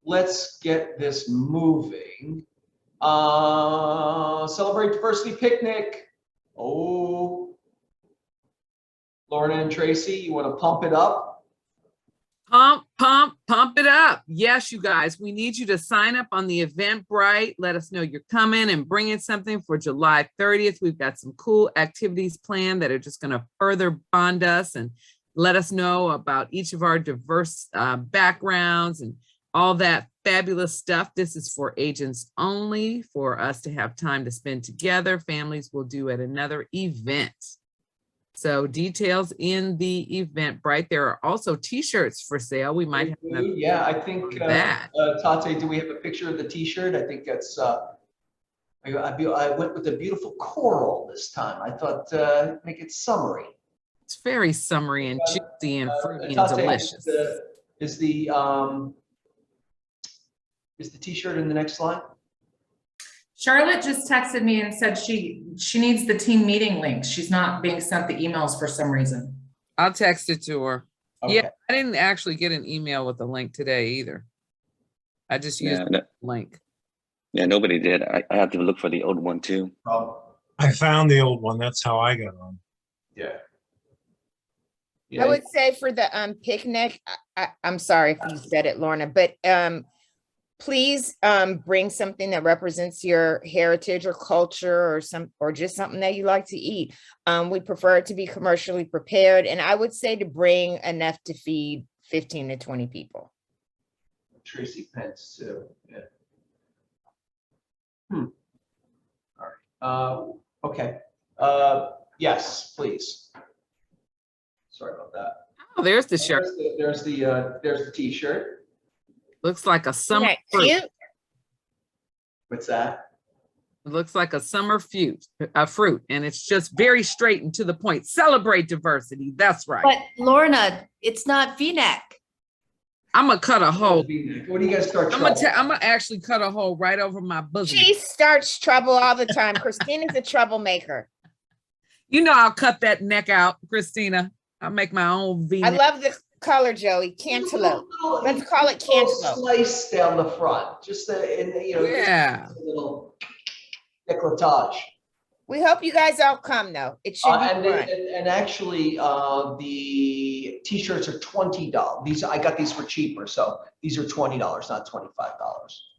let's get this moving. Celebrate Diversity Picnic. Oh, Lorna and Tracy, you want to pump it up? Pump it up. Yes, you guys, we need you to sign up on the Eventbrite. Let us know you're coming and bringing something for July 30th. We've got some cool activities planned that are just going to further bond us and let us know about each of our diverse backgrounds and all that fabulous stuff. This is for agents only, for us to have time to spend together. Families will do at another event. So details in the Eventbrite. There are also T-shirts for sale. We might have another. Yeah, I think Tate, do we have a picture of the T-shirt? I think that's. I went with a beautiful coral this time. I thought make it summery. It's very summery and juicy and fruity and Tate, delicious. Is the T-shirt in the next slide? Charlotte just texted me and said she needs the team meeting link. She's not being sent the emails for some reason. I'll text it to her. Okay. Yeah, I didn't actually get an email with the link today either. I just used the link. Yeah, nobody did. I have to look for the old one too. I found the old one. That's how I got on. Yeah. I would say for the picnic, I'm sorry if you said it, Lorna, but please bring something that represents your heritage or culture or just something that you like to eat. We prefer it to be commercially prepared, and I would say to bring enough to feed 15 to 20 people. Tracy Pence too. Yeah. All right. Okay. Yes, please. Sorry about that. Oh, there's the shirt. There's the T-shirt. Looks like a summer fruit. Cute. What's that? It looks like a summer fruit, and it's just very straight and to the point. Celebrate diversity. That's right. But Lorna, it's not V-neck. I'm gonna cut a hole. What do you guys start? I'm gonna actually cut a hole right over my bosom. She starts trouble all the time. Christina's a troublemaker. You know I'll cut that neck out, Christina. I'll make my own V-neck. I love the color, Joey. Cantaloupe. Let's call it cantaloupe. Slice down the front, just yeah, a little décolletage. We hope you guys all come though. It should be fun. And actually, the T-shirts are $20. I got these for cheaper, so these are $20, not $25.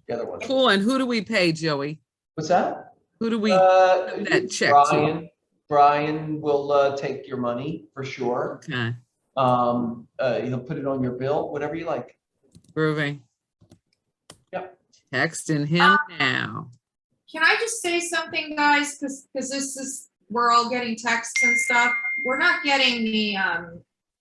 The other one. Cool. And who do we pay, Joey? What's that? Who do we send that check to? Brian will take your money for sure. Okay. He'll put it on your bill, whatever you like. Groovy. Yep. Texting him now. Can I just say something, guys? Because we're all getting texts and stuff. We're not getting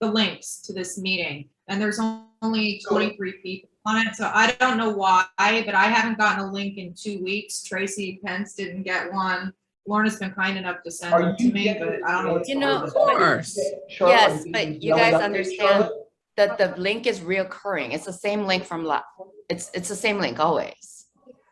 the links to this meeting, and there's only 23 people on it. So I don't know why, but I haven't gotten a link in 2 weeks. Tracy Pence didn't get one. Lorna's been kind enough to send it to me, but I don't know. You know, Of course. yes, but you guys understand that the link is reoccurring. It's the same link from it's the same link always.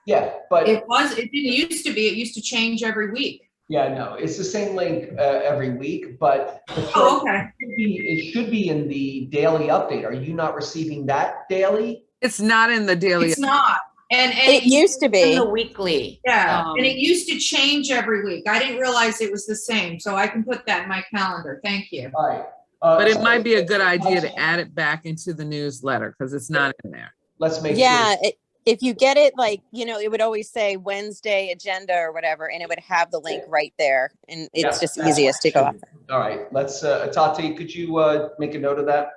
Yeah, but it didn't used to be. It used to change every week. Yeah, no, it's the same link every week, but okay. It should be in the daily update. Are you not receiving that daily? It's not in the daily. It's not. And it used to be in the weekly. Yeah, and it used to change every week. I didn't realize it was the same, so I can put that in my calendar. Thank you. All right. But it might be a good idea to add it back into the newsletter because it's not in there. Let's make sure. If you get it, it would always say Wednesday agenda or whatever, and it would have the link right there. And it's just easiest to go off. All right, let's, Tate, could you make a note of that?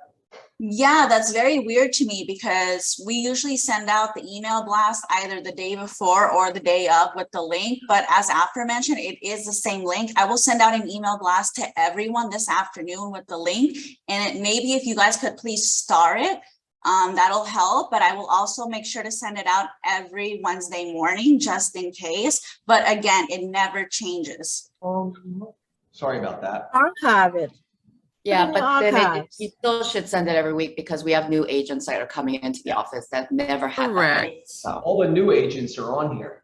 Yeah, that's very weird to me because we usually send out the email blast either the day before or the day of with the link. But as aforementioned, it is the same link. I will send out an email blast to everyone this afternoon with the link. And maybe if you guys could please star it, that'll help. But I will also make sure to send it out every Wednesday morning just in case. But again, it never changes. Sorry about that. Archive it. Yeah, but then you still should send it every week because we have new agents that are coming into the office that never had that. So all the new agents are on here.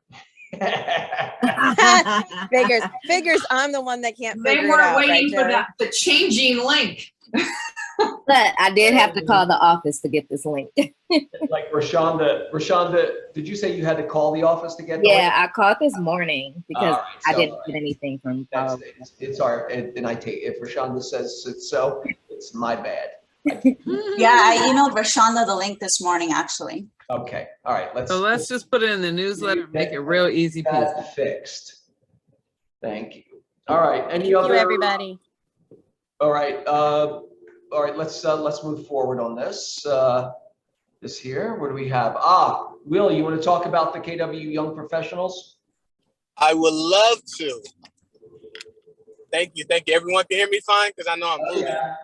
Figures I'm the one that can't they figure were it out. waiting Right, for the changing link. But I did have to call the office to get this link. Like Rashonda, did you say you had to call the office to get the link? Yeah, I called this morning because I didn't get anything from. It's all right, and I take, if Rashonda says it's so, it's my bad. Yeah, I emailed Rashonda the link this morning, actually. Okay, all right, So let's just put it in the newsletter, and make it real easy peasy. That's fixed. Thank you. All right, any Thank other? you, everybody. All right, let's move forward on this. This here, what do we have? Will, you want to talk about the KW Young Professionals? I would love to. Thank you. Everyone can hear me fine because I know I'm moving. Yeah.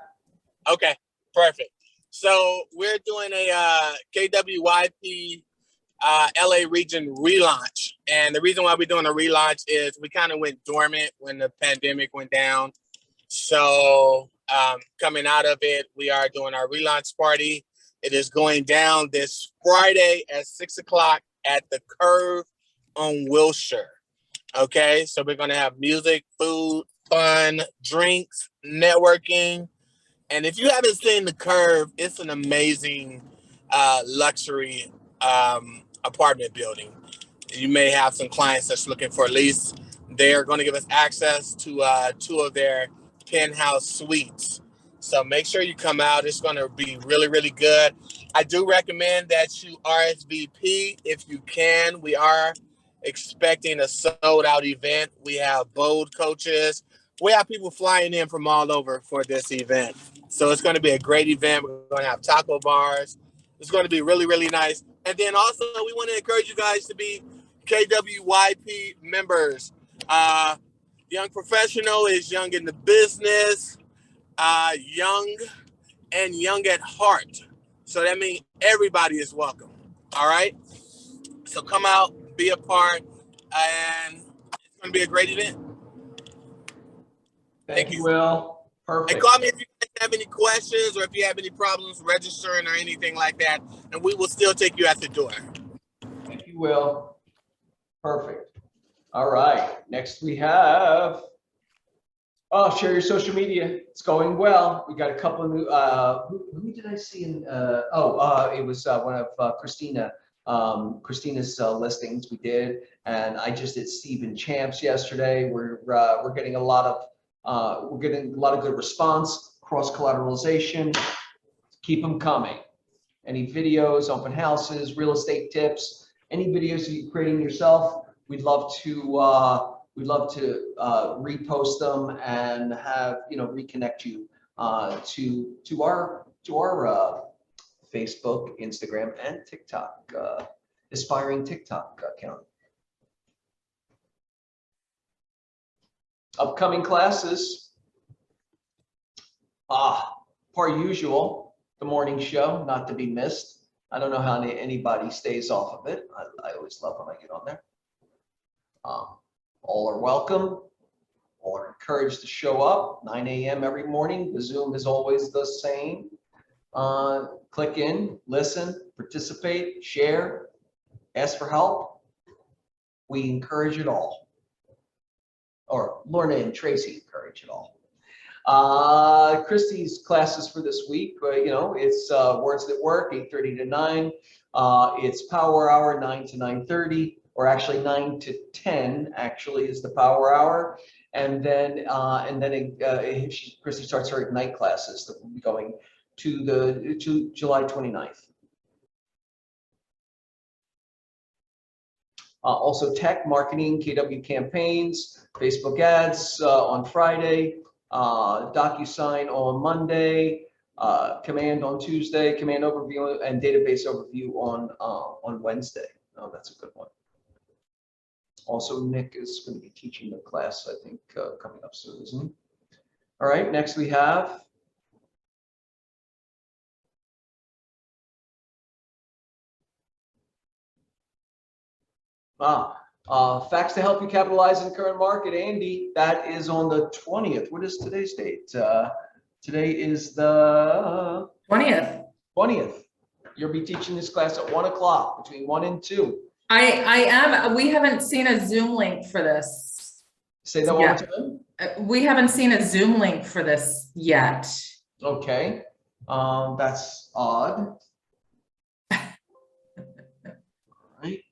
Okay, perfect. So we're doing a KWYP LA region relaunch. And the reason why we're doing a relaunch is we kind of went dormant when the pandemic went down. So coming out of it, we are doing our relaunch party. It is going down this Friday at 6 o'clock at the Curve on Wilshire. Okay, so we're going to have music, food, fun, drinks, networking. And if you haven't seen the Curve, it's an amazing luxury apartment building. You may have some clients that's looking for a lease. They're going to give us access to 2 of their penthouse suites. So make sure you come out. It's going to be really, really good. I do recommend that you RSVP if you can. We are expecting a sold out event. We have bold coaches. We have people flying in from all over for this event. So it's going to be a great event. We're going to have taco bars. It's going to be really, really nice. And then also we want to encourage you guys to be KWYP members. Young Professional is young in the business, young and young at heart. So that means everybody is welcome. All right. So come out, be a part, and it's going to be a great event. Thank you, Will. Perfect. And call me if you have any questions or if you have any problems registering or anything like that, and we will still take you at the door. Thank you, Will. Perfect. All right. Next we have, share your social media. It's going well. We got a couple of new, who did I see in, it was one of Christina's listings we did. And I just did Stephen Champs yesterday. We're getting a lot of, good response, cross collateralization. Keep them coming. Any videos, open houses, real estate tips, any videos that you're creating yourself, we'd love to repost them and have, reconnect you to our Facebook, Instagram, and TikTok, aspiring TikTok account. Upcoming classes, per usual, the morning show, not to be missed. I don't know how anybody stays off of it. I always love when I get on there. All are welcome. All are encouraged to show up 9 a.m. every morning. The Zoom is always the same. Click in, listen, participate, share, ask for help. We encourage it all. Or Lorna and Tracy encourage it all. Christy's classes for this week, it's Words That Work, 8:30 to 9. It's Power Hour, 9 to 9:30, or actually 9 to 10 actually is the Power Hour. And then Christy starts her Ignite classes that will be going to July 29th. Also tech, marketing, KW campaigns, Facebook ads on Friday, DocuSign on Monday, Command on Tuesday, Command overview and database overview on Wednesday. Oh, that's a good one. Also, Nick is going to be teaching the class, I think, coming up soon, isn't he? All right, next we have facts to help you capitalize in the current market, Andy. That is on the 20th. What is today's date? Today is the 20th. 20th. You'll be teaching this class at 1 o'clock, between 1 and 2. I am. We haven't seen a Zoom link for this. Say that one more time. We haven't seen a Zoom link for this yet. Okay. That's odd. Right.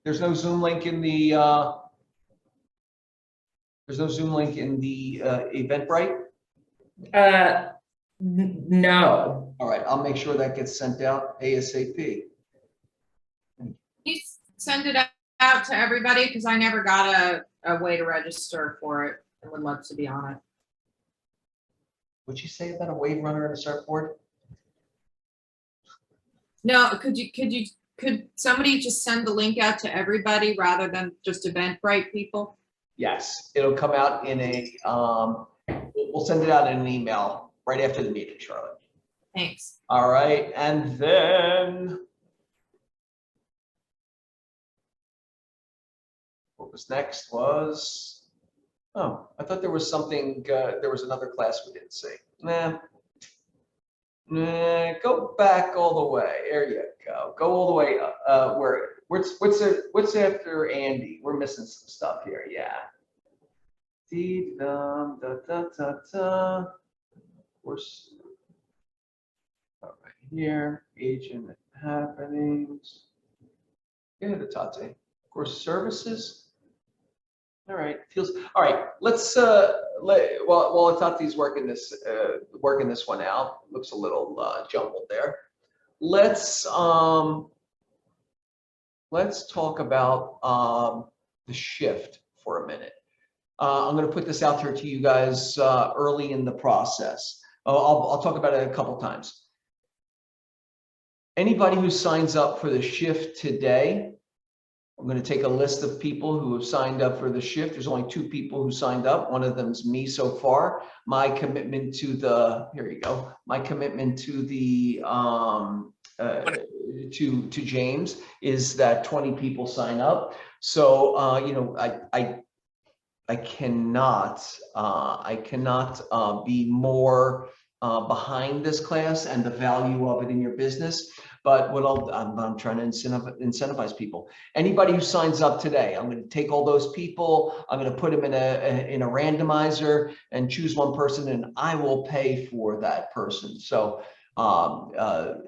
There's no Zoom link in the Eventbrite? No. All right, I'll make sure that gets sent out ASAP. Please send it out to everybody because I never got a way to register for it. I would love to be on it. What'd you say about a wave runner and a surfboard? No, could somebody just send the link out to everybody rather than just Eventbrite people? Yes, it'll come out in a, we'll send it out in an email right after the meeting, Charlotte. Thanks. All right, and then what was next was, oh, I thought there was something, there was another class we didn't see. Nah, go back all the way. There you go. Go all the way up. What's after Andy? We're missing some stuff here. Yeah. Of course. Right here, agent happenings. Yeah, the Tate. Of course, services. All right, feels all right. Let's while Tate's working this one out. Looks a little jumbled there. Let's talk about the shift for a minute. I'm going to put this out there to you guys early in the process. I'll talk about it a couple times. Anybody who signs up for the shift today, I'm going to take a list of people who have signed up for the shift. There's only 2 people who signed up. One of them's me so far. My commitment to the, here you go. My commitment to the, to James is that 20 people sign up. So, you know, I cannot be more behind this class and the value of it in your business. But what I'm trying to incentivize people. Anybody who signs up today, I'm going to take all those people. I'm going to put them in a randomizer and choose one person, and I will pay for that person. So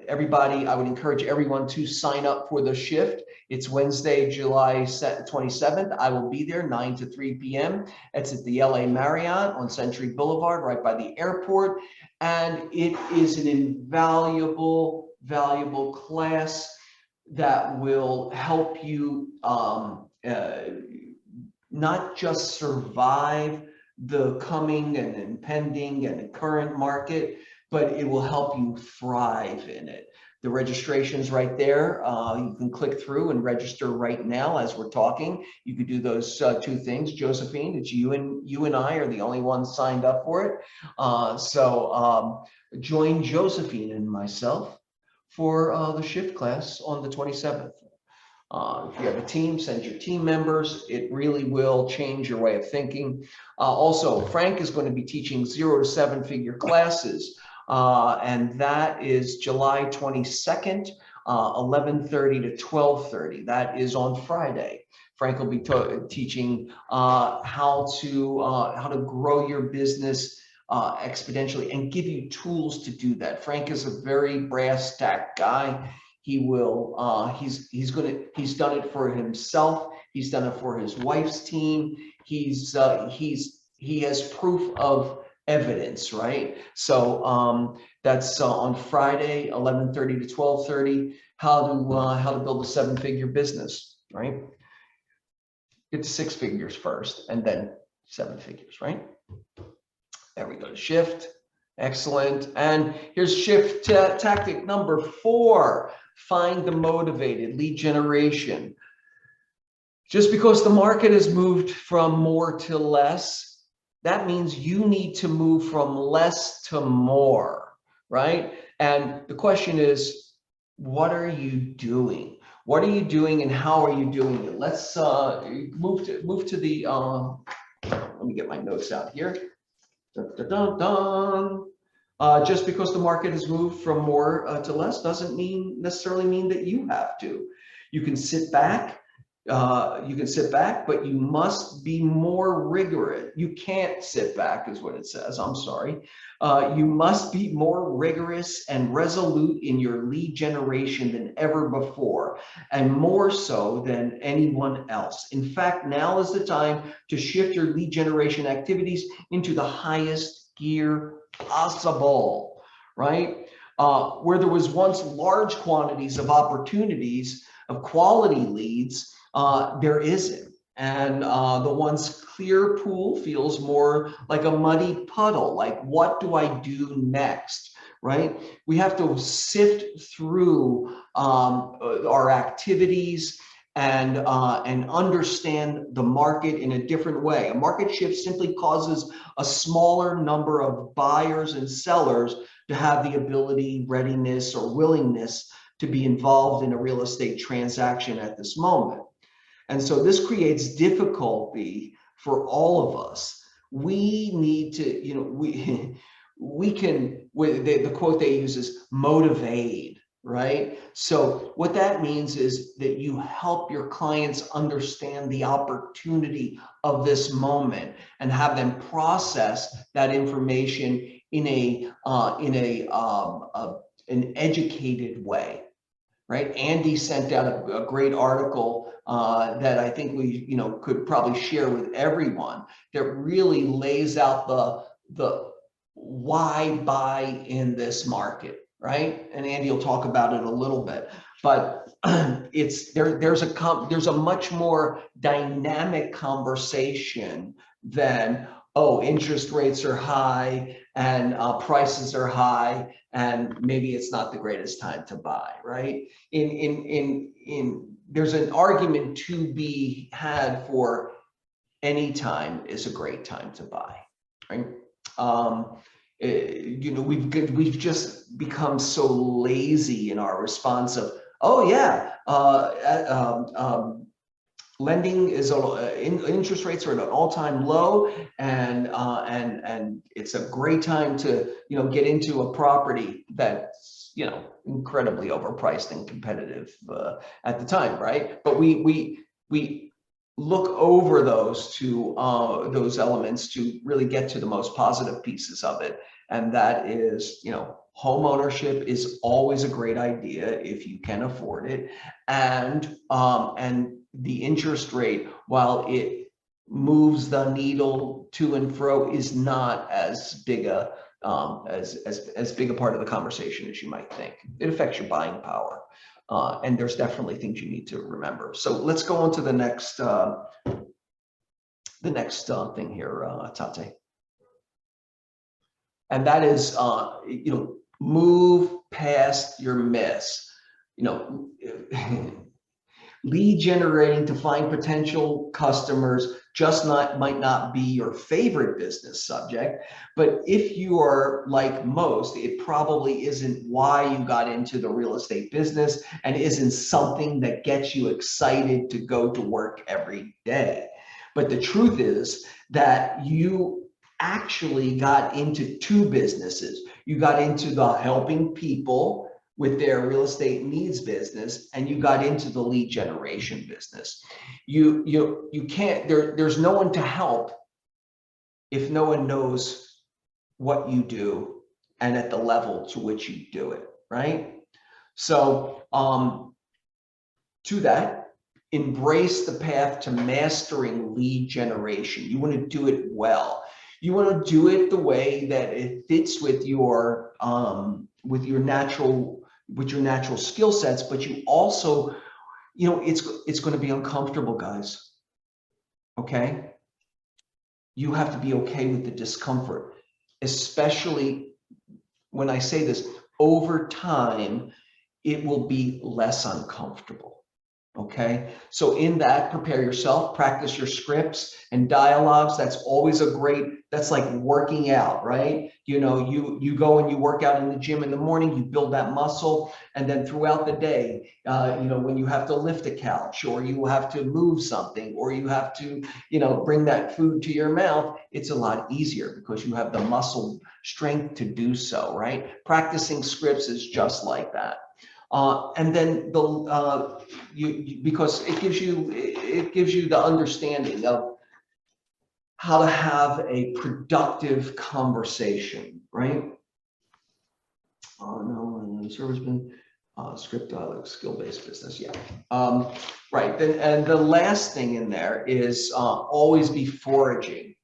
everybody, I would encourage everyone to sign up for the shift. It's Wednesday, July 27th. I will be there 9 to 3 p.m. It's at the LA Marriott on Century Boulevard, right by the airport. And it is an invaluable, valuable class that will help you not just survive the coming and impending and current market, but it will help you thrive in it. The registration's right there. You can click through and register right now as we're talking. You could do those 2 things. Josephine, it's you and I are the only ones signed up for it. So join Josephine and myself for the shift class on the 27th. If you have a team, send your team members. It really will change your way of thinking. Also, Frank is going to be teaching 0 to 7 figure classes. And that is July 22nd, 11:30 to 12:30. That is on Friday. Frank will be teaching how to grow your business exponentially and give you tools to do that. Frank is a very brass tack guy. He will he's done it for himself. He's done it for his wife's team. He has proof of evidence, right? So that's on Friday, 11:30 to 12:30. How to build a 7-figure business, right? Get to 6 figures first, and then 7 figures, right? There we go. Shift, excellent. And here's shift tactic number 4: find the motivated. Lead generation. Just because the market has moved from more to less, that means you need to move from less to more, right? And the question is, what are you doing? What are you doing and how are you doing it? Let's move to the, let me get my notes out here. Dun, dun, dun, dun. Just because the market has moved from more to less doesn't necessarily mean that you have to. You can sit back You can sit back, but you must be more rigorous. You can't sit back is what it says. I'm sorry. You must be more rigorous and resolute in your lead generation than ever before, and more so than anyone else. In fact, now is the time to shift your lead generation activities into the highest gear possible, right? Where there was once large quantities of opportunities of quality leads, there isn't. And the once clear pool feels more like a muddy puddle. Like, what do I do next, right? We have to sift through our activities and understand the market in a different way. A market shift simply causes a smaller number of buyers and sellers to have the ability, readiness, or willingness to be involved in a real estate transaction at this moment. And so this creates difficulty for all of us. We need to, you know, we can, the quote they use is motivate, right? So what that means is that you help your clients understand the opportunity of this moment and have them process that information in an educated way. Right? Andy sent out a great article that I think we, you know, could probably share with everyone that really lays out the why buy in this market, right? And Andy will talk about it a little bit, but it's there's a much more dynamic conversation than, oh, interest rates are high and prices are high, and maybe it's not the greatest time to buy, right? There's an argument to be had for any time is a great time to buy, right? You know, we've just become so lazy in our response of, oh yeah, lending is interest rates are at an all-time low, and it's a great time to, you know, get into a property that's, you know, incredibly overpriced and competitive at the time, right? But we look over those those elements to really get to the most positive pieces of it, and that is, you know, home ownership is always a great idea if you can afford it, and the interest rate, while it moves the needle to and fro, is not as big a as big a part of the conversation as you might think. It affects your buying power, and there's definitely things you need to remember. So let's go on to the next thing here, Tate, and that is, you know, move past your miss. You know. Lead generating to find potential customers might not be your favorite business subject, but if you are like most, it probably isn't why you got into the real estate business and isn't something that gets you excited to go to work every day. But the truth is that you actually got into two businesses. You got into the helping people with their real estate needs business, and you got into the lead generation business. You can't, there's no one to help if no one knows what you do and at the level to which you do it, right? So to that, embrace the path to mastering lead generation. You want to do it well. You want to do it the way that it fits with your natural skill sets, but you also, you know, it's going to be uncomfortable, guys. Okay? You have to be okay with the discomfort, especially when I say this, over time, it will be less uncomfortable. Okay, so in that, prepare yourself, practice your scripts and dialogues. That's always that's like working out, right? You know, you go and you work out in the gym in the morning, you build that muscle, and then throughout the day, you know, when you have to lift a couch, or you have to move something, or you have to, you know, bring that food to your mouth, it's a lot easier because you have the muscle strength to do so, right? Practicing scripts is just like that. And then because it gives you the understanding of how to have a productive conversation, right? No, serviceman, script dialect, skill-based business, yeah. Right, then, and the last thing in there is always be foraging.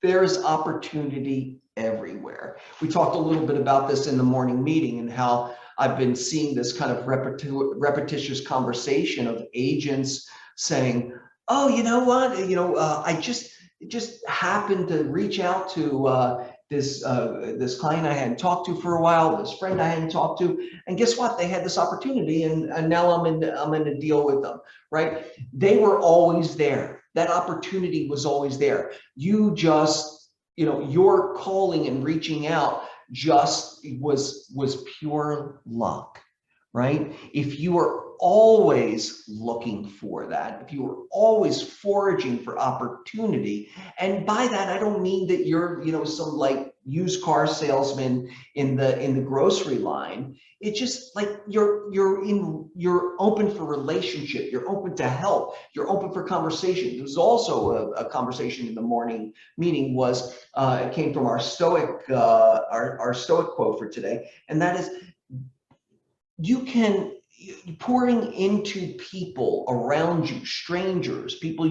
There's opportunity everywhere. We talked a little bit about this in the morning meeting and how I've been seeing this kind of repetitious conversation of agents saying, oh, you know what, I just happened to reach out to this client I hadn't talked to for a while, this friend I hadn't talked to, and guess what? They had this opportunity, and now I'm in a deal with them, right? They were always there. That opportunity was always there. You just, your calling and reaching out just was pure luck, right? If you are always looking for that, if you are always foraging for opportunity, and by that I don't mean that you're some like used car salesman in the grocery line. It's just like you're open for relationship, you're open to help, you're open for conversation. There was also a conversation in the morning meeting it came from our stoic our stoic quote for today, and that is, pouring into people around you, strangers, people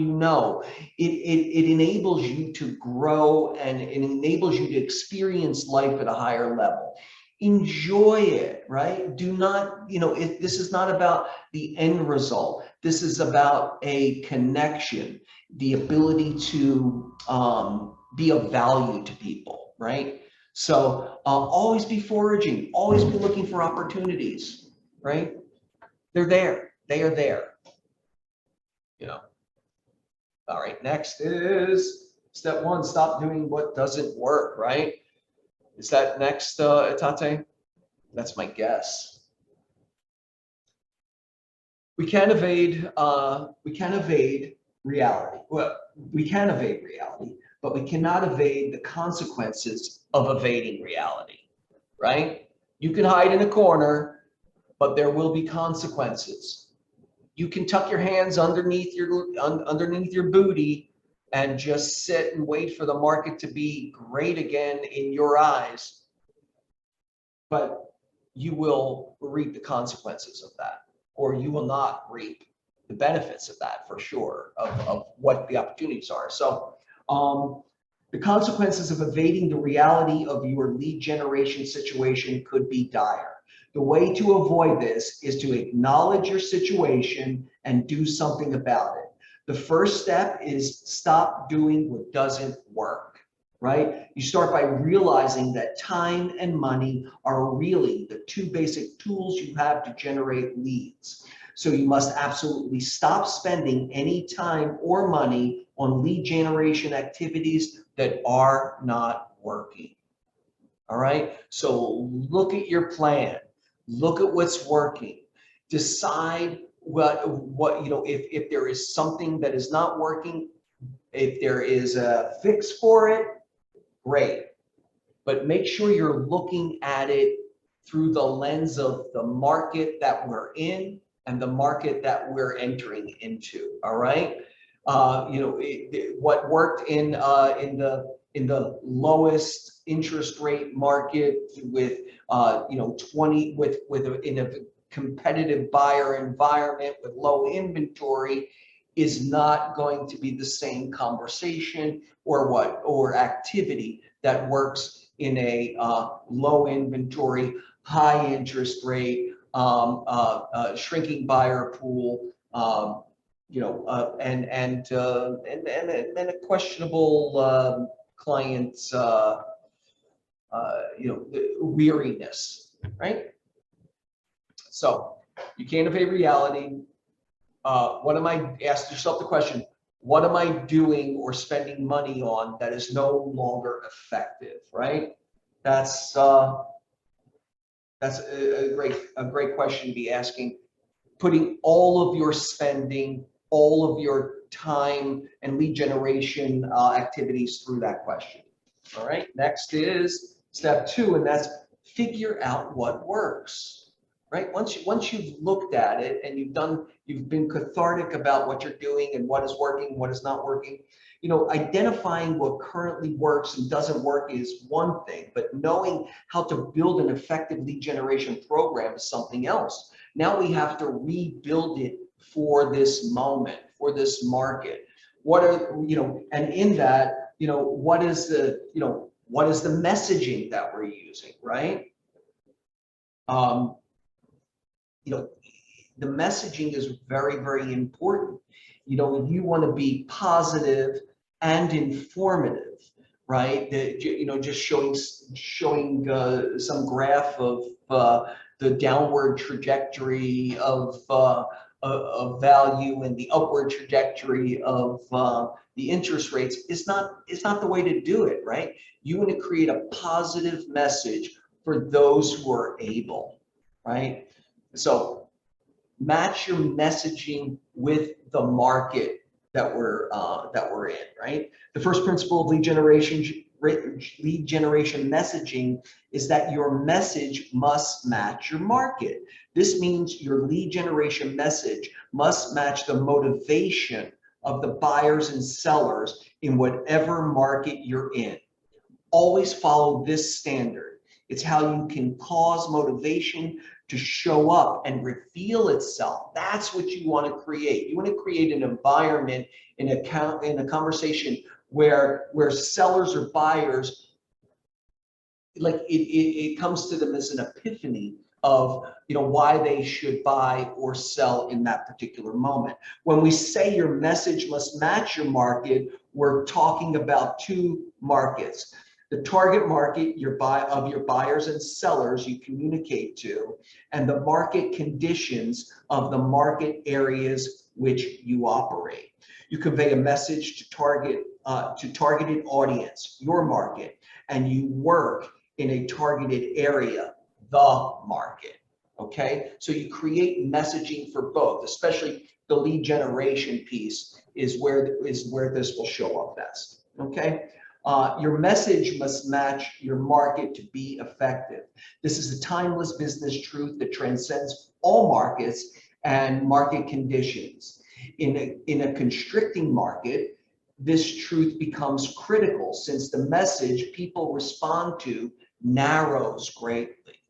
it enables you to grow, and it enables you to experience life at a higher level. Enjoy it, right? Do not, this is not about the end result. This is about a connection, the ability to be of value to people, right? So always be foraging, always be looking for opportunities, right? They're there. They are there. All right, next is step 1, stop doing what doesn't work, right? Is that next, Tate? That's my guess. We can't evade reality. Well, we can evade reality, but we cannot evade the consequences of evading reality, right? You can hide in a corner, but there will be consequences. You can tuck your hands underneath your booty and just sit and wait for the market to be great again in your eyes, but you will reap the consequences of that, or you will not reap the benefits of that for sure, of what the opportunities are. So the consequences of evading the reality of your lead generation situation could be dire. The way to avoid this is to acknowledge your situation and do something about it. The first step is stop doing what doesn't work, right? You start by realizing that time and money are really the 2 basic tools you have to generate leads. So you must absolutely stop spending any time or money on lead generation activities that are not working. All right, so look at your plan. Look at what's working. Decide if there is something that is not working, if there is a fix for it, great. But make sure you're looking at it through the lens of the market that we're in and the market that we're entering into. All right. What worked in the lowest interest rate market with in a competitive buyer environment with low inventory is not going to be the same conversation or activity that works in a low inventory, high interest rate, shrinking buyer pool, and a questionable client's weariness, right? So you can't evade reality. Ask yourself the question, what am I doing or spending money on that is no longer effective, right? That's a great question to be asking. Putting all of your spending, all of your time and lead generation activities through that question. All right, next is step 2, and that's figure out what works. right? Once you've looked at it and you've been cathartic about what you're doing and what is working, what is not working, you know, identifying what currently works and doesn't work is one thing, but knowing how to build an effective lead generation program is something else. Now we have to rebuild it for this moment, for this market. What are, you know, and in that, you know, what is the messaging that we're using, right? You know, the messaging is very, very important. You know, you want to be positive and informative, right? That, you know, just showing some graph of the downward trajectory of value and the upward trajectory of the interest rates is not the way to do it, right? You want to create a positive message for those who are able, right? So match your messaging with the market that we're in, right? The first principle of lead generation messaging is that your message must match your market. This means your lead generation message must match the motivation of the buyers and sellers in whatever market you're in. Always follow this standard. It's how you can cause motivation to show up and reveal itself. That's what you want to create. You want to create an environment in a conversation where sellers or buyers, like it comes to them as an epiphany of, you know, why they should buy or sell in that particular moment. When we say your message must match your market, we're talking about two markets. The target market of your buyers and sellers you communicate to, and the market conditions of the market areas which you operate. You convey a message to targeted audience, your market, and you work in a targeted area, the market. Okay, so you create messaging for both, especially the lead generation piece is where this will show up best. Okay. Your message must match your market to be effective. This is a timeless business truth that transcends all markets and market conditions. In a constricting market, this truth becomes critical since the message people respond to narrows greatly.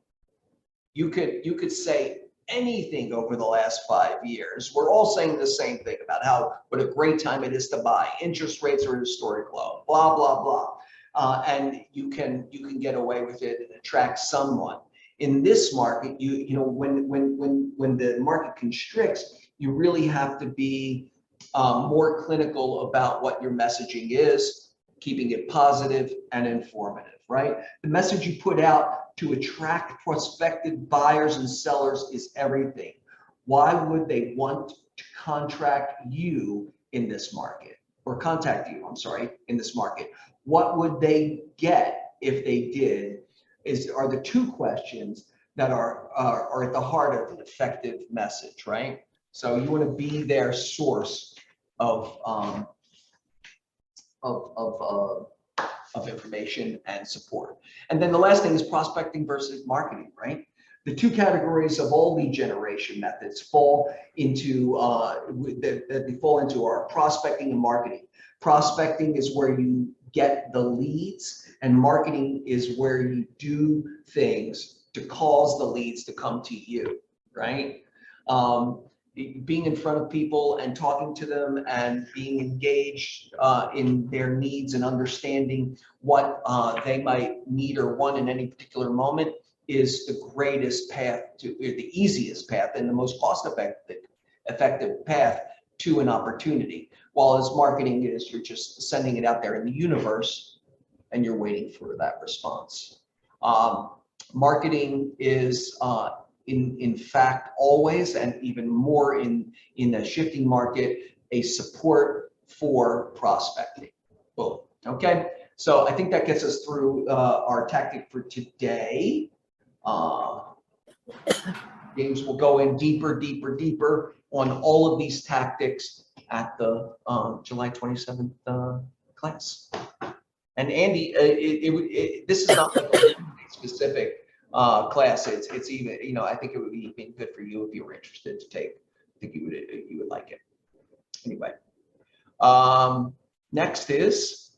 You could say anything over the last 5 years. We're all saying the same thing about what a great time it is to buy. Interest rates are at a historic low, blah, blah, blah. And you can get away with it and attract someone. In this market, you know, when the market constricts, you really have to be more clinical about what your messaging is, keeping it positive and informative, right? The message you put out to attract prospective buyers and sellers is everything. Why would they want to contact you in this market, or contact you, I'm sorry, in this market? What would they get if they did are the two questions that are at the heart of an effective message, right? So you want to be their source of information and support. And then the last thing is prospecting versus marketing, right? The two categories of all lead generation methods fall into our prospecting and marketing. Prospecting is where you get the leads, and marketing is where you do things to cause the leads to come to you, right? Being in front of people and talking to them and being engaged in their needs and understanding what they might need or want in any particular moment is the greatest path to, or the easiest path and the most cost-effective path to an opportunity. While as marketing is, you're just sending it out there in the universe and you're waiting for that response. Marketing is in fact always, and even more in a shifting market, a support for prospecting. Boom. Okay, so I think that gets us through our tactic for today. James will go in deeper on all of these tactics at the July 27th class. And Andy, this is not like specific. class. It's even, you know, I think it would be even good for you if you were interested to take. I think you would like it. Anyway, next is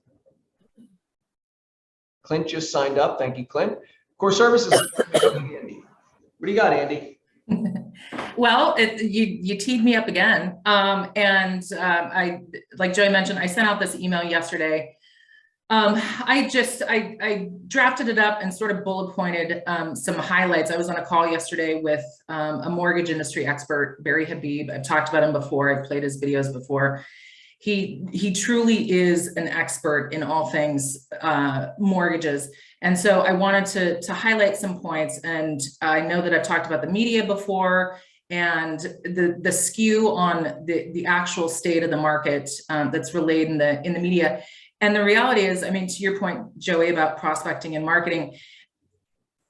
Clint just signed up. Thank you, Clint. Core services. Andy. What do you got, Andy? Well, you teed me up again. I, like Joey mentioned, I sent out this email yesterday. I drafted it up and sort of bullet pointed some highlights. I was on a call yesterday with a mortgage industry expert, Barry Habib. I've talked about him before. I've played his videos before. He truly is an expert in all things mortgages. And so I wanted to highlight some points. And I know that I've talked about the media before and the skew on the actual state of the market that's relayed in the media. And the reality is, I mean, to your point, Joey, about prospecting and marketing,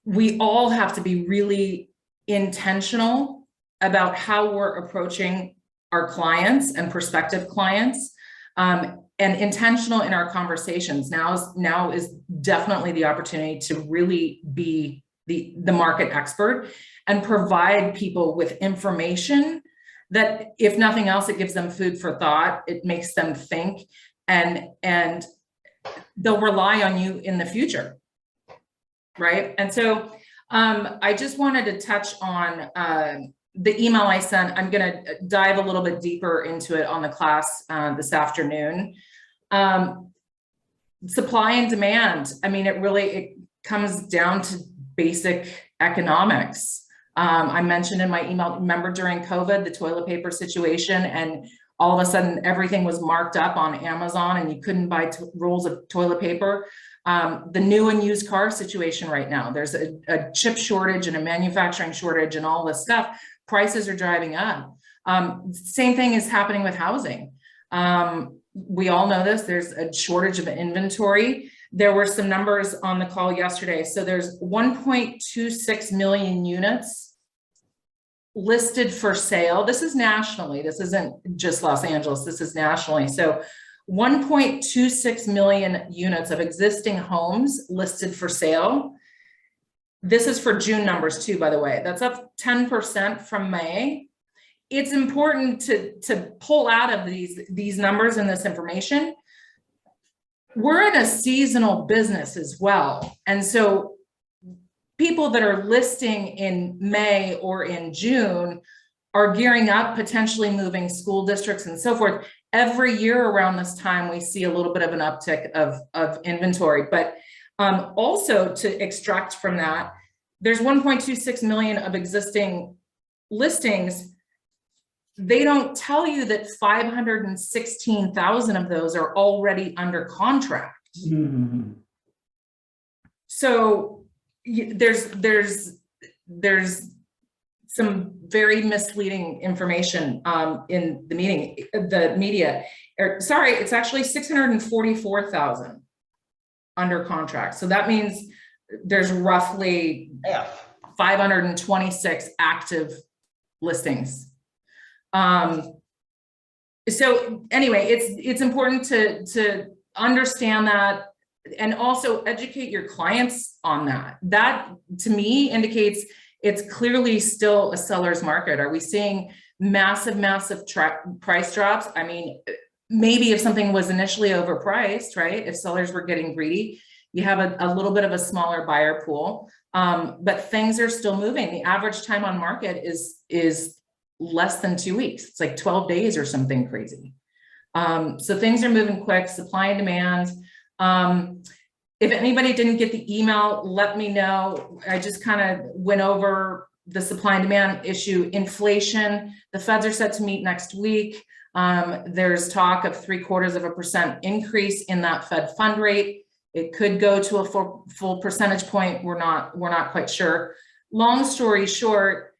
we all have to be really intentional about how we're approaching our clients and prospective clients, and intentional in our conversations. Now is definitely the opportunity to really be the market expert and provide people with information that, if nothing else, it gives them food for thought. It makes them think, and they'll rely on you in the future, right? And so I just wanted to touch on the email I sent. I'm going to dive a little bit deeper into it on the class this afternoon. Supply and demand. I mean, it comes down to basic economics. I mentioned in my email, remember during COVID, the toilet paper situation, and all of a sudden everything was marked up on Amazon and you couldn't buy rolls of toilet paper. The new and used car situation right now, there's a chip shortage and a manufacturing shortage and all this stuff. Prices are driving up. Same thing is happening with housing. We all know this, there's a shortage of inventory. There were some numbers on the call yesterday. So there's 1.26 million units listed for sale. This is nationally, this isn't just Los Angeles, this is nationally. So 1.26 million units of existing homes listed for sale. This is for June numbers too, by the way. That's up 10% from May. It's important to pull out of these numbers and this information. We're in a seasonal business as well. And so people that are listing in May or in June are gearing up, potentially moving school districts and so forth. Every year around this time, we see a little bit of an uptick of inventory. But also to extract from that, there's 1.26 million of existing listings. They don't tell you that 516,000 of those are already under contract. Mm-hmm. So there's some very misleading information in the media. Sorry, it's actually 644,000 under contract. So that means there's roughly 526 active listings. So anyway, it's important to understand that and also educate your clients on that. That to me indicates it's clearly still a seller's market. Are we seeing massive price drops? I mean, maybe if something was initially overpriced, right? If sellers were getting greedy, you have a little bit of a smaller buyer pool, but things are still moving. The average time on market is less than 2 weeks. It's like 12 days or something crazy. So things are moving quick, supply and demand. If anybody didn't get the email, let me know. I just kind of went over the supply and demand issue. Inflation, the feds are set to meet next week. There's talk of 0.75% increase in that Fed fund rate. It could go to a full percentage point. We're not quite sure. Long story short,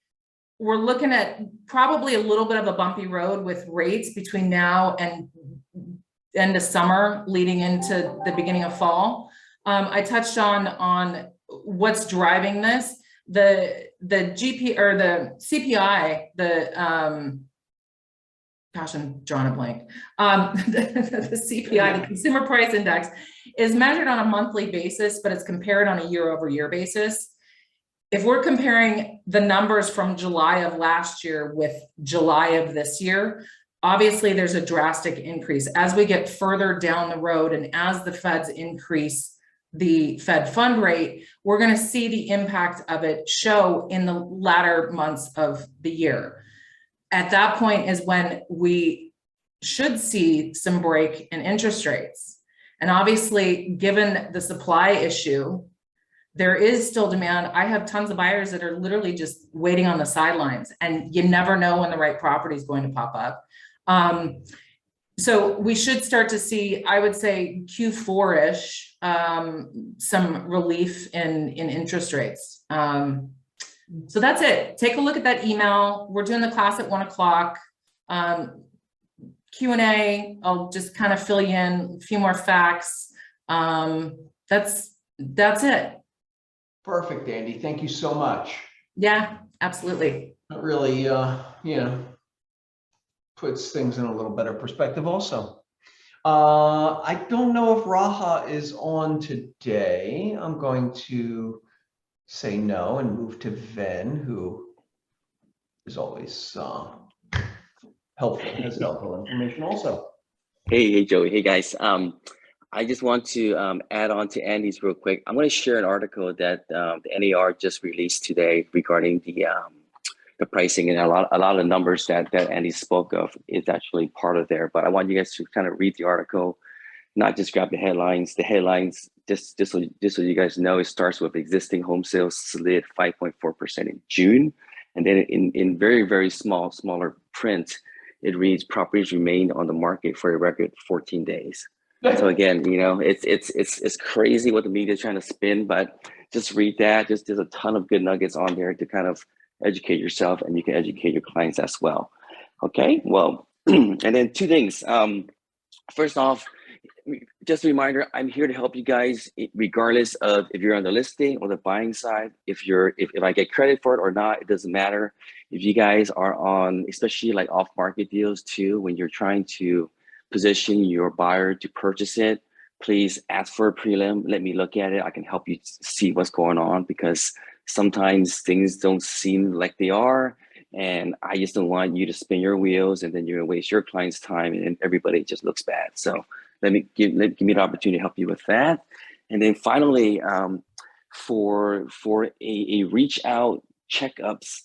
we're looking at probably a little bit of a bumpy road with rates between now and end of summer leading into the beginning of fall. I touched on what's driving this. The GP or the CPI, gosh, I'm drawing a blank. The CPI, the Consumer Price Index, is measured on a monthly basis, but it's compared on a year-over-year basis. if we're comparing the numbers from July of last year with July of this year, obviously there's a drastic increase. As we get further down the road and as the feds increase the Fed fund rate, we're going to see the impact of it show in the latter months of the year. At that point is when we should see some break in interest rates. And obviously, given the supply issue, there is still demand. I have tons of buyers that are literally just waiting on the sidelines, and you never know when the right property is going to pop up. So we should start to see, I would say Q4-ish, some relief in interest rates. So that's it. Take a look at that email. We're doing the class at 1 o'clock. Q&A, I'll just kind of fill you in a few more facts. That's it. Perfect, Andy. Thank you so much. Yeah, absolutely. It really, you know, puts things in a little better perspective also. I don't know if Raha is on today. I'm going to say no and move to Ven, who is always helpful, has helpful information also. Hey, Joey. Hey, guys. I just want to add on to Andy's real quick. I'm going to share an article that the NAR just released today regarding the pricing, and a lot of the numbers that Andy spoke of is actually part of there. But I want you guys to kind of read the article, not just grab the headlines. The headlines, just so you guys know, it starts with existing home sales slid 5.4% in June, and then in very, very smaller print, it reads properties remained on the market for a record 14 days. So again, you know, it's crazy what the media is trying to spin, but just read that. Just there's a ton of good nuggets on there to kind of educate yourself, and you can educate your clients as well. Okay, well, and then two things. First off, just a reminder, I'm here to help you guys regardless of if you're on the listing or the buying side. If I get credit for it or not, it doesn't matter. If you guys are on, especially like off-market deals too, when you're trying to position your buyer to purchase it, please ask for a prelim. Let me look at it. I can help you see what's going on, because sometimes things don't seem like they are. And I just don't want you to spin your wheels and then you're gonna waste your client's time and everybody just looks bad. So give me the opportunity to help you with that. And then finally, for a reach out checkups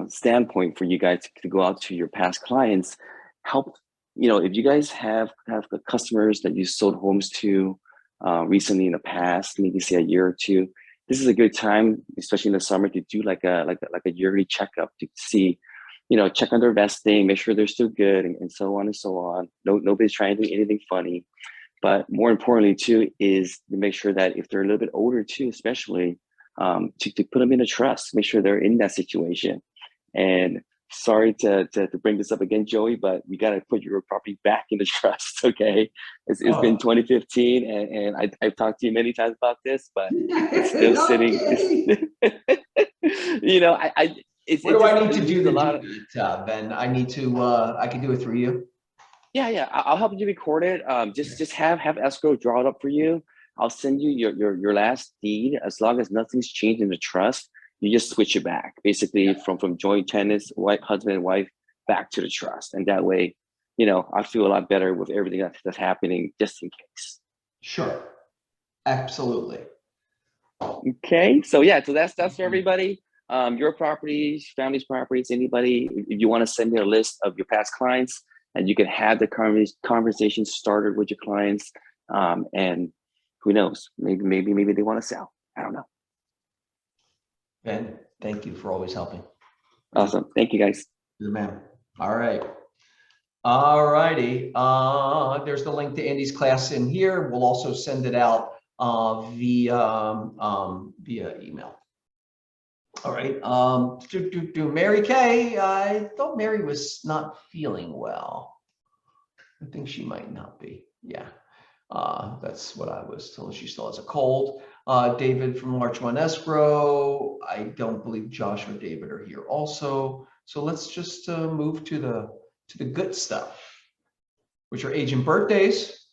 standpoint for you guys to go out to your past clients, help, you know, if you guys have the customers that you sold homes to recently in the past, maybe say a year or two, this is a good time, especially in the summer, to do like a yearly checkup to see, you know, check on their vesting, make sure they're still good, and so on and so on. Nobody's trying to do anything funny, but more importantly too is to make sure that if they're a little bit older too, especially to put them in a trust, make sure they're in that situation. And sorry to bring this up again, Joey, but we got to put your property back in the trust, okay? It's been 2015, and I've talked to you many times about this, but it's still sitting. You know, what do I need to do to do it, Ben? I need to, I can do it through you? Yeah, I'll help you record it. Just have escrow draw it up for you. I'll send you your last deed. As long as nothing's changed in the trust, you just switch it back, basically from joint tenants, husband and wife, back to the trust. And that way, you know, I feel a lot better with everything that's happening, just in case. Sure. Absolutely. Okay. So yeah, so that's for everybody. Your properties, family's properties, anybody, if you want to send me a list of your past clients, and you can have the conversation started with your clients. And who knows, maybe they want to sell. I don't know. Ben, thank you for always helping. Awesome. Thank you, guys. You're the man. All right. All righty. There's the link to Andy's class in here. We'll also send it out via email. All right. Mary Kay. I thought Mary was not feeling well. I think she might not be. Yeah. That's what I was told. She still has a cold. David from Larchmont Escrow. I don't believe Josh or David are here also. So let's just move to the good stuff, which are agent birthdays.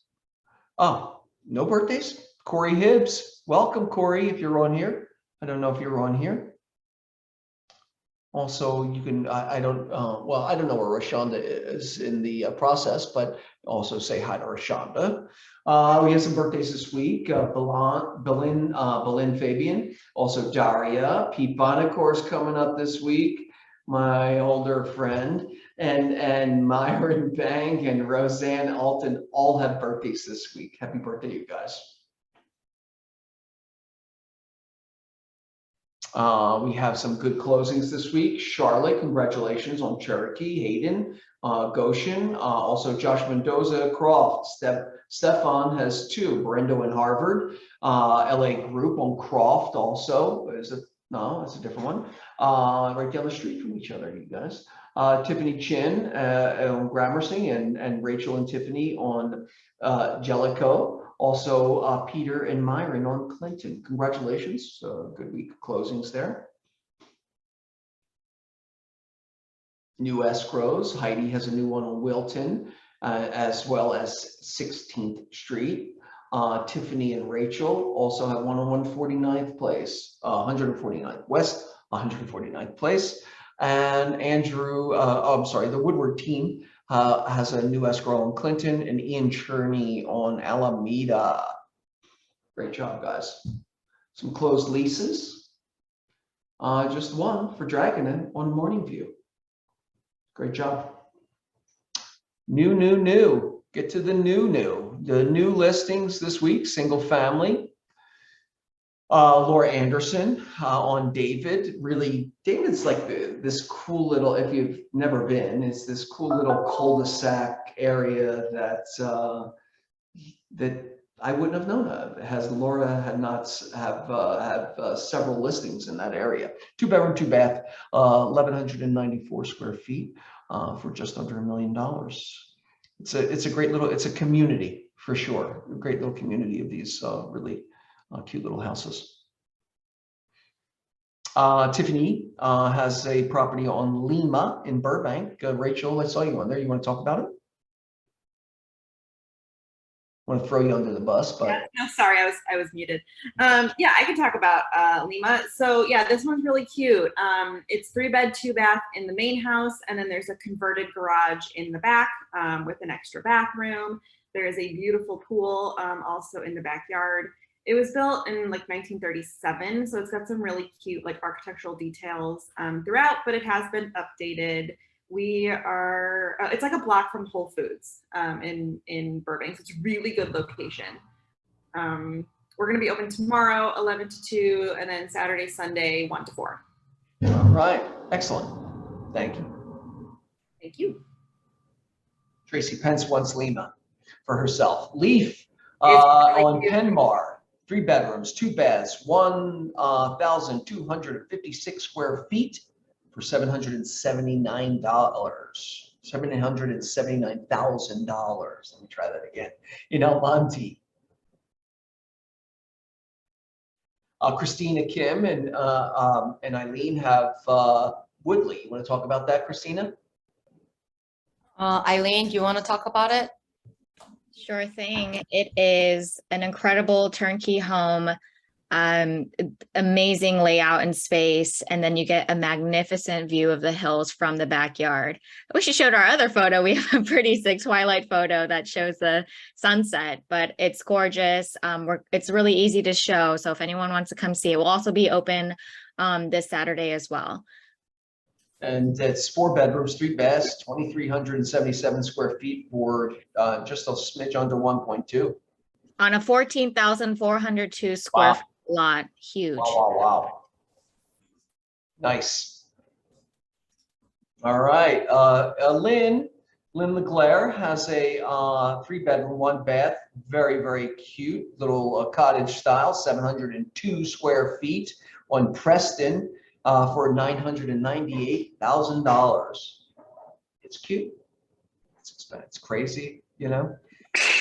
Oh, no birthdays? Corey Hibbs. Welcome, Corey, if you're on here. I don't know if you're on here. Also, you can, I don't, well, I don't know where Rashonda is in the process, but also say hi to Rashonda. We have some birthdays this week. Belin Fabian, also Daria, Pete Bonacore coming up this week, my older friend, and Myron Bank and Roseanne Alton all have birthdays this week. Happy birthday, you guys. We have some good closings this week. Charlotte, congratulations on Cherokee, Hayden, Goshen, also Josh Mendoza, Croft, Stefan has 2, Brendo and Harvard, LA Group on Croft also, no, it's a different one, right down the street from each other, you guys. Tiffany Chin on Gramercy and Rachel and Tiffany on Jellicoe. Also, Peter and Myron on Clinton. Congratulations. Good week of closings there. New escrows. Heidi has a new one on Wilton, as well as 16th Street. Tiffany and Rachel also have one on 149th Place, 149th West, 149th Place. And Andrew, I'm sorry, the Woodward team has a new escrow on Clinton, and Ian Cherney on Alameda. Great job, guys. Some closed leases. Just one for Dragon on Morningview. Great job. New. Get to the new. The new listings this week, single family. Laura Anderson on David. Really, David's like this cool little, if you've never been, it's this cool little cul-de-sac area that that I wouldn't have known of. Laura had not have several listings in that area. 2-bedroom, 2-bath, 1,194 square feet for just under $1 million. It's a great little, it's a community for sure. A great little community of these really cute little houses. Tiffany has a property on Lima in Burbank. Rachel, I saw you on there. You want to talk about it? I want to throw you under the bus, but yeah, no, sorry, I was muted. Yeah, I can talk about Lima. So yeah, this one's really cute. It's 3-bed, 2-bath in the main house, and then there's a converted garage in the back with an extra bathroom. There is a beautiful pool also in the backyard. It was built in like 1937, so it's got some really cute like architectural details throughout, but it has been updated. We are, it's like a block from Whole Foods in Burbank, so it's a really good location. We're gonna be open tomorrow, 11 to 2, and then Saturday, Sunday, 1 to 4. All right, excellent. Thank you. Thank you. Tracy Pence wants Lima for herself. Leaf on Penmar. 3 bedrooms, 2 baths, 1,256 square feet for $779. $779,000. Let me try that again. In El Monte. Christina Kim and Eileen have Woodley. You want to talk about that, Christina? Eileen, do you want to talk about it? Sure thing. It is an incredible turnkey home, amazing layout and space, and then you get a magnificent view of the hills from the backyard. I wish you showed our other photo. We have a pretty sick twilight photo that shows the sunset, but it's gorgeous. It's really easy to show, so if anyone wants to come see it, we'll also be open this Saturday as well. And it's 4 bedrooms, 3 baths, 2,377 square feet for just a smidge under 1.2. On a 14,402 square foot lot, huge. Wow. Nice. All right, Lynn LeClaire has a 3-bedroom, 1 bath, very cute little cottage style, 702 square feet on Preston. For $998,000. It's cute. It's crazy, you know.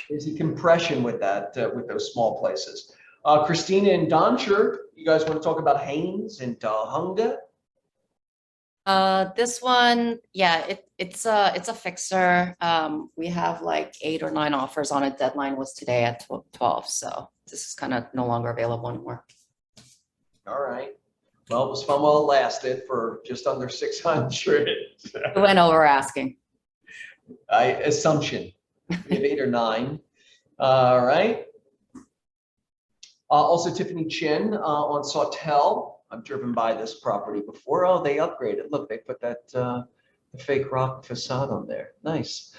Crazy compression with that, with those small places. Christina and Doncher, you guys want to talk about Haynes and Hunga? This one, yeah, it's a fixer. We have like 8 or 9 offers on it. Deadline was today at 12, so this is kind of no longer available anymore. All right. Well, it was fun while it lasted for just under 600. It went over asking. Assumption. We have 8 or 9. All right. Also, Tiffany Chin on Sawtell. I've driven by this property before. Oh, they upgraded. Look, they put that the fake rock facade on there. Nice.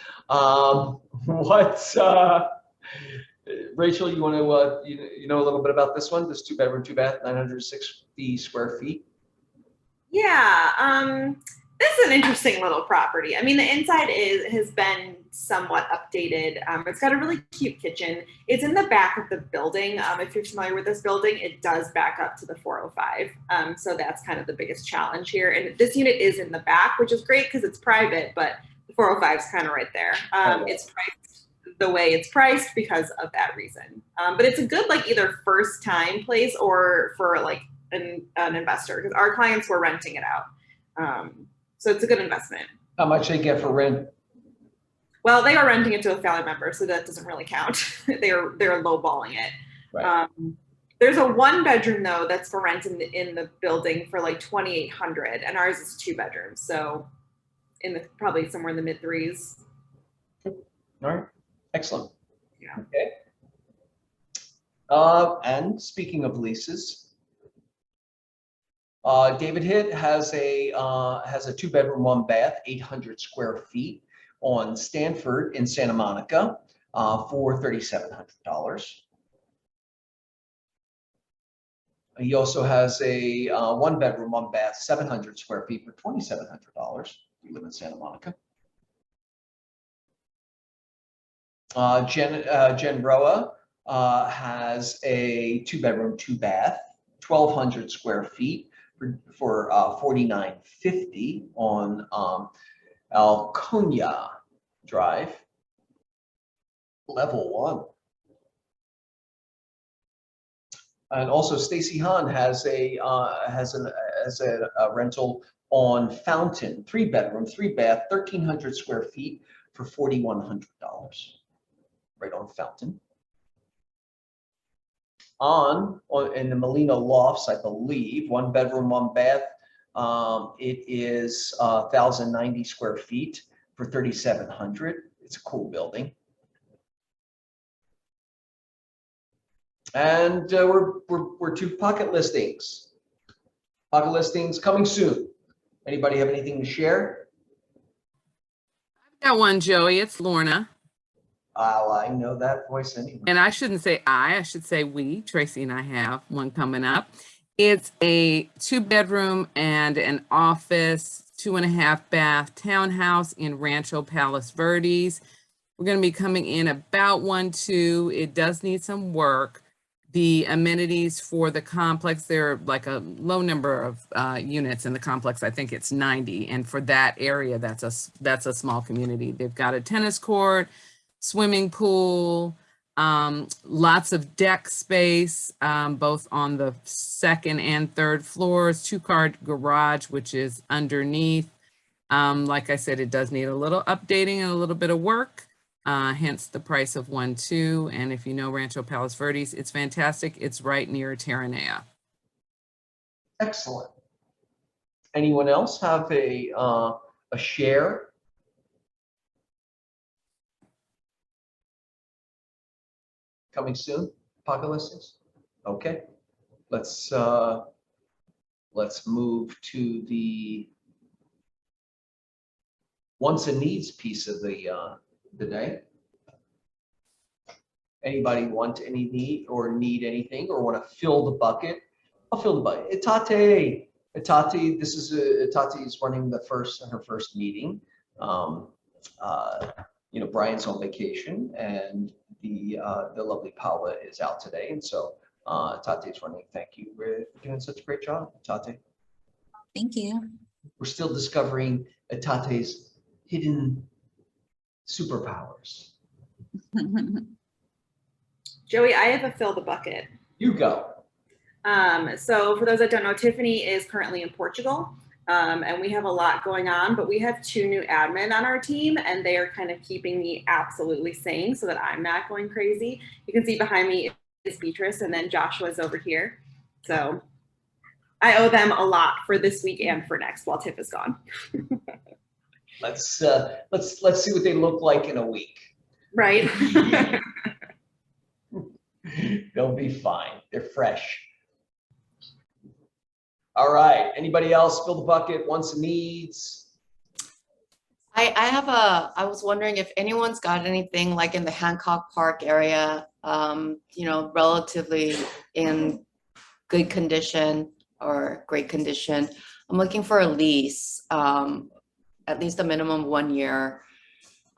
Rachel, you want to you know a little bit about this one? This 2-bedroom, 2-bath, 960 square feet. Yeah, this is an interesting little property. I mean, the inside has been somewhat updated. It's got a really cute kitchen. It's in the back of the building. If you're familiar with this building, it does back up to the 405. So that's kind of the biggest challenge here. And this unit is in the back, which is great because it's private, but the 405 is kind of right there. It's priced the way it's priced because of that reason. But it's a good, like, either first time place or for like an investor, because our clients were renting it out. So it's a good investment. How much they get for rent? Well, they are renting it to a family member, so that doesn't really count. they're lowballing it. Right. There's a 1-bedroom though that's for rent in the building for like $2,800, and ours is 2 bedrooms, so probably somewhere in the mid 3s. All right, excellent. Yeah. Okay. And speaking of leases. David Hitt has a 2-bedroom, 1-bath, 800 square feet on Stanford in Santa Monica for $3,700. He also has a 1-bedroom, 1-bath, 700 square feet for $2,700. We live in Santa Monica. Jen Roa has a 2-bedroom, 2-bath, 1,200 square feet for $4,950 on Alconia Drive, level 1. And also Stacy Hahn has a rental on Fountain, 3-bedroom, 3-bath, 1,300 square feet for $4,100, right on Fountain. In the Molino Lofts, I believe, 1-bedroom, 1-bath. It is 1,090 square feet for $3,700. It's a cool building. And we're to pocket listings. Pocket listings coming soon. Anybody have anything to share? I've got one, Joey. It's Lorna. Oh, I know that voice anyway. And I shouldn't say I should say we. Tracy and I have one coming up. It's a 2-bedroom and an office, 2.5-bath townhouse in Rancho Palos Verdes. We're going to be coming in about 1.2. It does need some work. The amenities for the complex, there are like a low number of units in the complex. I think it's 90. And for that area, that's a small community. They've got a tennis court, swimming pool, lots of deck space, both on the 2nd and 3rd floors, 2-car garage, which is underneath. Like I said, it does need a little updating and a little bit of work, hence the price of 1.2. And if you know Rancho Palos Verdes, it's fantastic. It's right near Terranea. Excellent. Anyone else have a share? Coming soon, pocket listings. Okay, let's move to the wants and needs piece of the day. Anybody want any need anything or want to fill the bucket? I'll fill the bucket. Tate, this is Tate is running her first meeting. Brian's on vacation and the lovely Paula is out today, and so Tate's running. Thank you for doing such a great job, Tate. Thank you. We're still discovering Tate's hidden superpowers. Joey, I have a fill the bucket. You go. So for those that don't know, Tiffany is currently in Portugal. And we have a lot going on, but we have 2 new admin on our team, and they are kind of keeping me absolutely sane so that I'm not going crazy. You can see behind me is Beatrice, and then Joshua's over here. So I owe them a lot for this week and for next while Tiff is gone. Let's see what they look like in a week. Right. They'll be fine. They're fresh. All right. Anybody else? Fill the bucket. Wants and needs. I was wondering if anyone's got anything like in the Hancock Park area, you know, relatively in good condition or great condition. I'm looking for a lease, at least a minimum 1 year.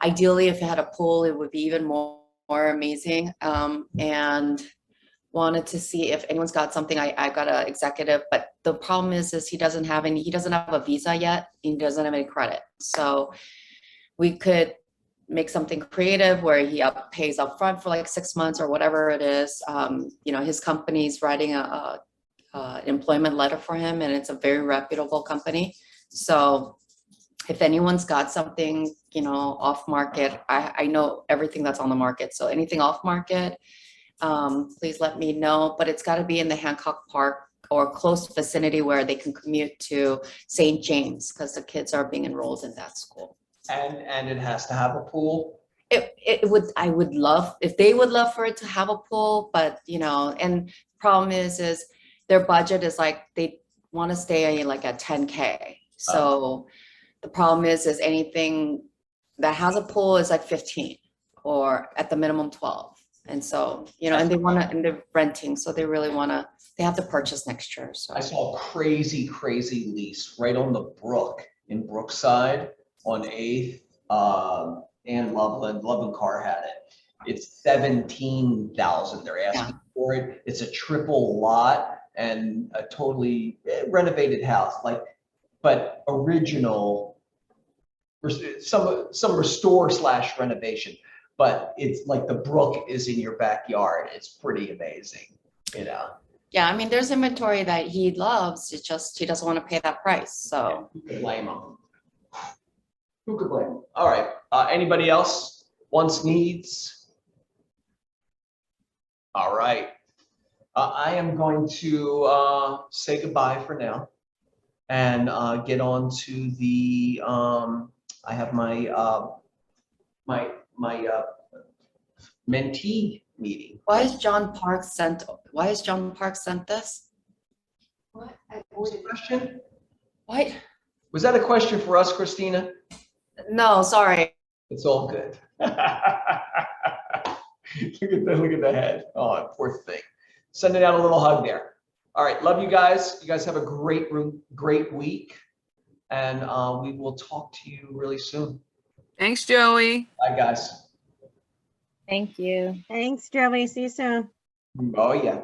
Ideally, if it had a pool, it would be even more amazing. And wanted to see if anyone's got something. I got an executive, but the problem is he doesn't have a visa yet. He doesn't have any credit. So we could make something creative where he pays up front for like 6 months or whatever it is. You know, his company's writing an employment letter for him, and it's a very reputable company. So if anyone's got something, you know, off market, I know everything that's on the market. So anything off market, please let me know, but it's got to be in the Hancock Park or close vicinity where they can commute to St. James, because the kids are being enrolled in that school. And it has to have a pool. I would love, if they would love for it to have a pool, but you know, and problem is their budget is like, they want to stay like at 10K. So the problem is anything that has a pool is like 15 or at the minimum 12. And so, you know, and and they're renting. So they really they have to purchase next year. So I saw a crazy lease right on the brook in Brookside on 8th, and Loveland Car had it. It's 17,000 they're asking for it. It's a triple lot and a totally renovated house, like, but original, some restore / renovation, but it's like the brook is in your backyard. It's pretty amazing, you know. Yeah, I mean, there's inventory that he loves. It's just he doesn't want to pay that price. So who could blame him? Who could blame him? All right. Anybody else? Wants, needs? All right. I am going to say goodbye for now and get on to the. I have my mentee meeting. Why is John Park sent this? What was the question? What? Was that a question for us, Christina? No, sorry. It's all good. Look at the head. Oh, poor thing. Sending out a little hug there. All right, love you guys. You guys have a great week, and we will talk to you really soon. Thanks, Joey. Bye, guys. Thank you. Thanks, Joey. See you soon. Oh, yeah.